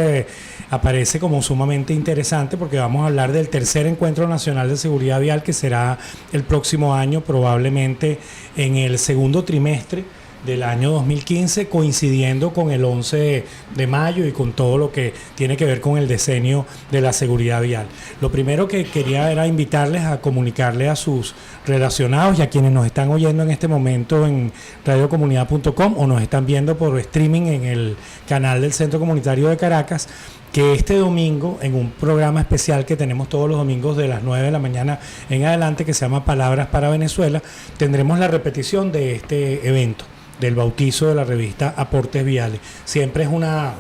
S10: aparece como sumamente interesante, porque vamos a hablar del tercer Encuentro Nacional de Seguridad Vial, que será el próximo año, probablemente en el segundo trimestre del año 2015, coincidiendo con el 11 de mayo y con todo lo que tiene que ver con el decenio de la seguridad vial. Lo primero que quería era invitarles a comunicarle a sus relacionados y a quienes nos están oyendo en este momento en radiocomunidad.com o nos están viendo por streaming en el canal del Centro Comunitario de Caracas, que este domingo, en un programa especial que tenemos todos los domingos de las 9 de la mañana en adelante, que se llama Palabras para Venezuela, tendremos la repetición de este evento, del bautizo de la revista Aportes Viales. Siempre es una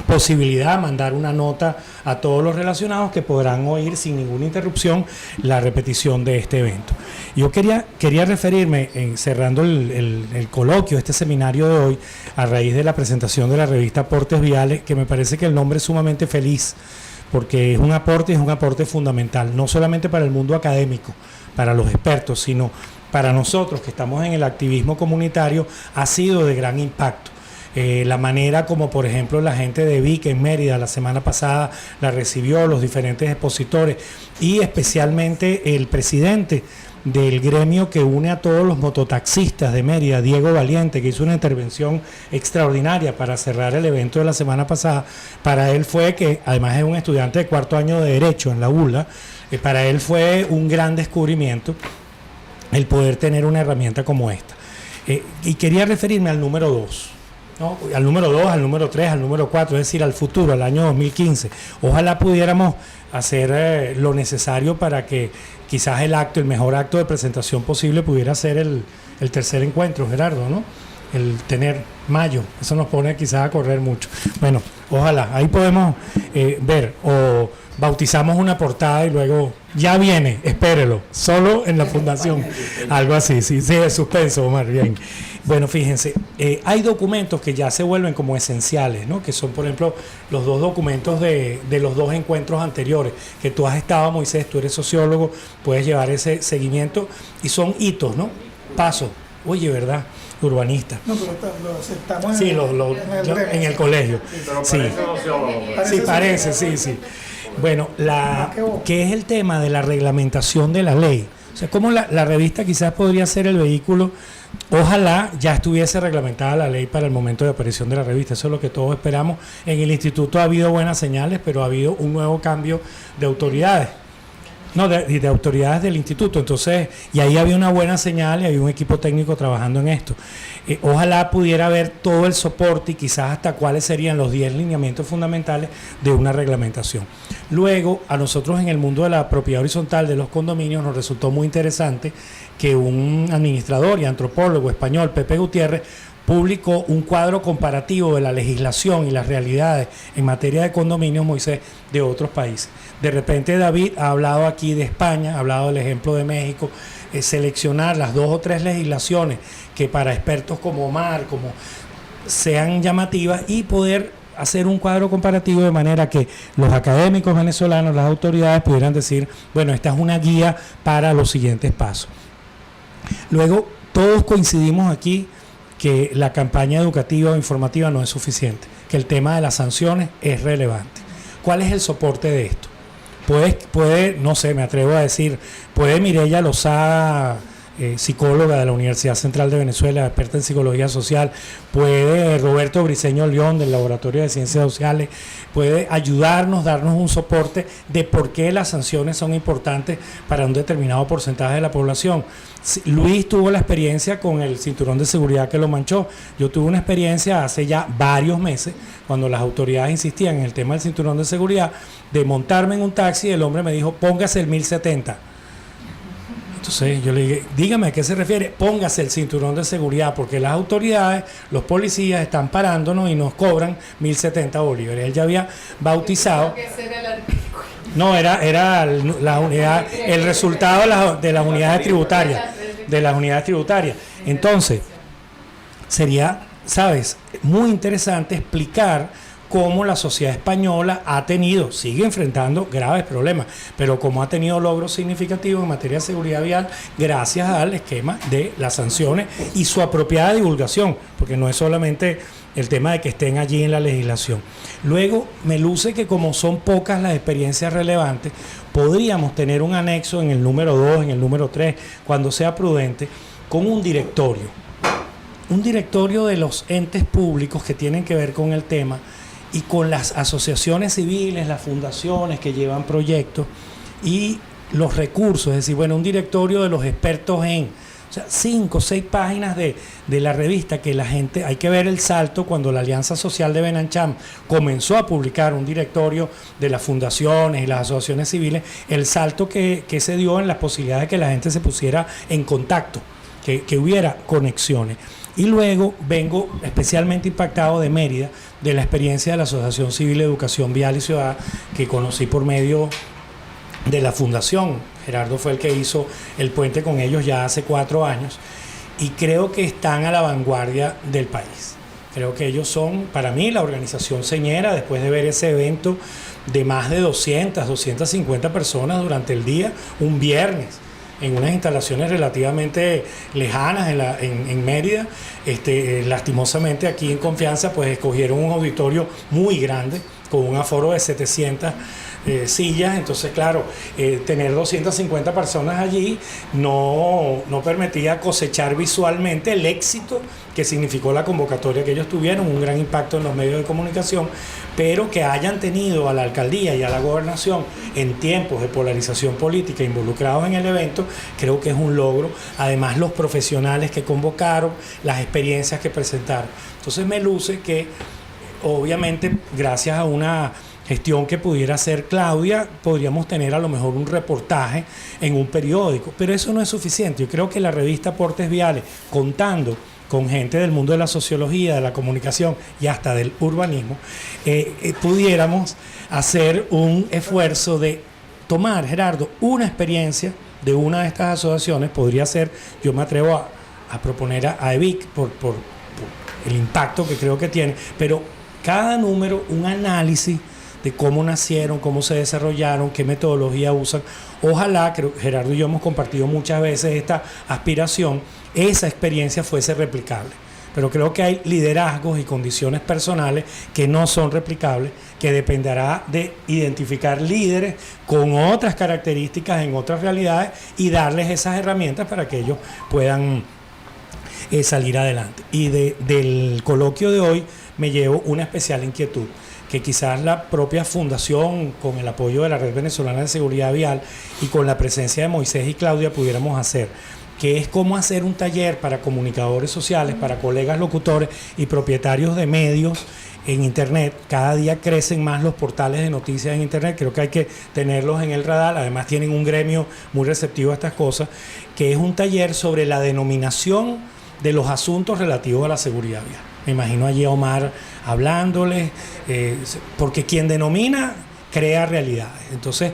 S10: posibilidad mandar una nota a todos los relacionados, que podrán oír sin ninguna interrupción la repetición de este evento. Yo quería referirme, cerrando el coloquio, este seminario de hoy, a raíz de la presentación de la revista Aportes Viales, que me parece que el nombre es sumamente feliz, porque es un aporte fundamental, no solamente para el mundo académico, para los expertos, sino para nosotros que estamos en el activismo comunitario. Ha sido de gran impacto. La manera como, por ejemplo, la gente de Vic en Mérida la semana pasada la recibió, los diferentes expositores, y especialmente el presidente del gremio que une a todos los mototaxistas de Mérida, Diego Valiente, que hizo una intervención extraordinaria para cerrar el evento de la semana pasada. Para él fue, que además es un estudiante de cuarto año de Derecho en la ULA, para él fue un gran descubrimiento el poder tener una herramienta como esta. Y quería referirme al número 2, ¿no? Al número 2, al número 3, al número 4, es decir, al futuro, al año 2015. Ojalá pudiéramos hacer lo necesario para que quizás el mejor acto de presentación posible pudiera ser el tercer encuentro, Gerardo, ¿no? El tener mayo, eso nos pone quizás a correr mucho. Bueno, ojalá, ahí podemos ver, o bautizamos una portada y luego ya viene, espérelo, solo en la fundación, algo así, sí, de suspenso, Omar, bien. Bueno, fíjense, hay documentos que ya se vuelven como esenciales, ¿no? Que son, por ejemplo, los dos documentos de los dos encuentros anteriores, que tú has estado, Moisés, tú eres sociólogo, puedes llevar ese seguimiento, y son hitos, ¿no? Paso, oye, ¿verdad? Urbanista.
S1: No, pero lo aceptamos
S10: sí, en el colegio. Sí, sí, parece, sí. Bueno, ¿qué es el tema de la reglamentación de la ley? O sea, cómo la revista quizás podría ser el vehículo Ojalá ya estuviese reglamentada la ley para el momento de aparición de la revista. Eso es lo que todos esperamos. En el instituto ha habido buenas señales, pero ha habido un nuevo cambio de autoridades. No, de autoridades del instituto. Entonces, y ahí había una buena señal y había un equipo técnico trabajando en esto. Ojalá pudiera haber todo el soporte y quizás hasta cuáles serían los 10 lineamientos fundamentales de una reglamentación. Luego, a nosotros en el mundo de la propiedad horizontal de los condominios nos resultó muy interesante que un administrador y antropólogo español, Pepe Gutiérrez, publicó un cuadro comparativo de la legislación y las realidades en materia de condominios, Moisés, de otros países. De repente David ha hablado aquí de España, ha hablado del ejemplo de México, seleccionar las 2 o 3 legislaciones que para expertos como Omar, como sean llamativas y poder hacer un cuadro comparativo de manera que los académicos venezolanos, las autoridades pudieran decir, bueno, esta es una guía para los siguientes pasos. Luego, todos coincidimos aquí que la campaña educativa o informativa no es suficiente, que el tema de las sanciones es relevante. ¿Cuál es el soporte de esto? Puede, no sé, me atrevo a decir, puede Mireya Lozada, psicóloga de la Universidad Central de Venezuela, experta en psicología social, puede Roberto Briceño León del Laboratorio de Ciencias Sociales, puede ayudarnos, darnos un soporte de por qué las sanciones son importantes para un determinado porcentaje de la población. Luis tuvo la experiencia con el cinturón de seguridad que lo manchó. Yo tuve una experiencia hace ya varios meses, cuando las autoridades insistían en el tema del cinturón de seguridad, de montarme en un taxi y el hombre me dijo, póngase el 1070. Entonces yo le dije, dígame a qué se refiere, póngase el cinturón de seguridad, porque las autoridades, los policías están parándonos y nos cobran 1070 bolívares. Él ya había bautizado. No, era la unidad, el resultado de las unidades tributarias. Entonces, sería, ¿sabes?, muy interesante explicar cómo la sociedad española sigue enfrentando graves problemas, pero cómo ha tenido logros significativos en materia de seguridad vial gracias al esquema de las sanciones y su apropiada divulgación, porque no es solamente el tema de que estén allí en la legislación. Luego, me luce que como son pocas las experiencias relevantes, podríamos tener un anexo en el número 2, en el número 3, cuando sea prudente, con un directorio de los entes públicos que tienen que ver con el tema, y con las asociaciones civiles, las fundaciones que llevan proyectos y los recursos, es decir, bueno, un directorio de los expertos en, o sea, 5 o 6 páginas de la revista, que la gente, hay que ver el salto cuando la Alianza Social de Benancham comenzó a publicar un directorio de las fundaciones y las asociaciones civiles, el salto que se dio en las posibilidades de que la gente se pusiera en contacto, que hubiera conexiones. Y luego vengo especialmente impactado de Mérida, de la experiencia de la Asociación Civil de Educación Vial y Ciudad, que conocí por medio de la fundación. Gerardo fue el que hizo el puente con ellos ya hace 4 años, y creo que están a la vanguardia del país. Creo que ellos son, para mí, la organización señera, después de ver ese evento de más de 250 personas durante el día, un viernes, en unas instalaciones relativamente lejanas en Mérida. Lastimosamente aquí en Confianza pues escogieron un auditorio muy grande con un aforo de 700 sillas. Entonces, claro, tener 250 personas allí no permitía cosechar visualmente el éxito que significó la convocatoria que ellos tuvieron, un gran impacto en los medios de comunicación, pero que hayan tenido a la alcaldía y a la gobernación en tiempos de polarización política involucrados en el evento, creo que es un logro. Además, los profesionales que convocaron, las experiencias que presentaron. Entonces me luce que, obviamente, gracias a una gestión que pudiera hacer Claudia, podríamos tener a lo mejor un reportaje en un periódico, pero eso no es suficiente. Yo creo que la revista Aportes Viales, contando con gente del mundo de la sociología, de la comunicación y hasta del urbanismo, pudiéramos hacer un esfuerzo de tomar, Gerardo, una experiencia de una de estas asociaciones. Podría ser, yo me atrevo a proponer a EVIC por el impacto que creo que tiene, pero cada número un análisis de cómo nacieron, cómo se desarrollaron, qué metodología usan. Ojalá, creo, Gerardo y yo hemos compartido muchas veces esta aspiración, esa experiencia fuese replicable. Pero creo que hay liderazgos y condiciones personales que no son replicables, que dependerá de identificar líderes con otras características en otras realidades y darles esas herramientas para que ellos puedan salir adelante. Y del coloquio de hoy me llevo una especial inquietud, que quizás la propia fundación, con el apoyo de la Red Venezolana de Seguridad Vial y con la presencia de Moisés y Claudia, pudiéramos hacer, que es cómo hacer un taller para comunicadores sociales, para colegas locutores y propietarios de medios en Internet. Cada día crecen más los portales de noticias en Internet, creo que hay que tenerlos en el radar, además tienen un gremio muy receptivo a estas cosas, que es un taller sobre la denominación de los asuntos relativos a la seguridad vial. Me imagino allí a Omar hablándoles, porque quien denomina crea realidades. Entonces,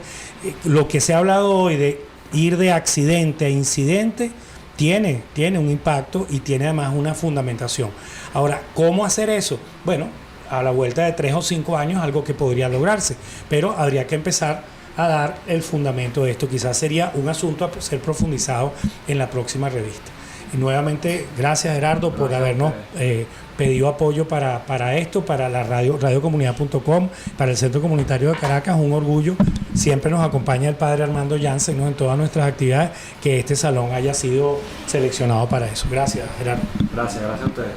S10: lo que se ha hablado hoy de ir de accidente a incidente tiene un impacto y tiene además una fundamentación. Ahora, ¿cómo hacer eso? Bueno, a la vuelta de 3 o 5 años algo que podría lograrse, pero habría que empezar a dar el fundamento de esto. Quizás sería un asunto a ser profundizado en la próxima revista. Y nuevamente, gracias Gerardo por habernos pedido apoyo para esto, para la radiocomunidad.com, para el Centro Comunitario de Caracas. Un orgullo. Siempre nos acompaña el padre Armando Jansen, ¿no?, en todas nuestras actividades, que este salón haya sido seleccionado para eso. Gracias, Gerardo.
S5: Gracias a ustedes.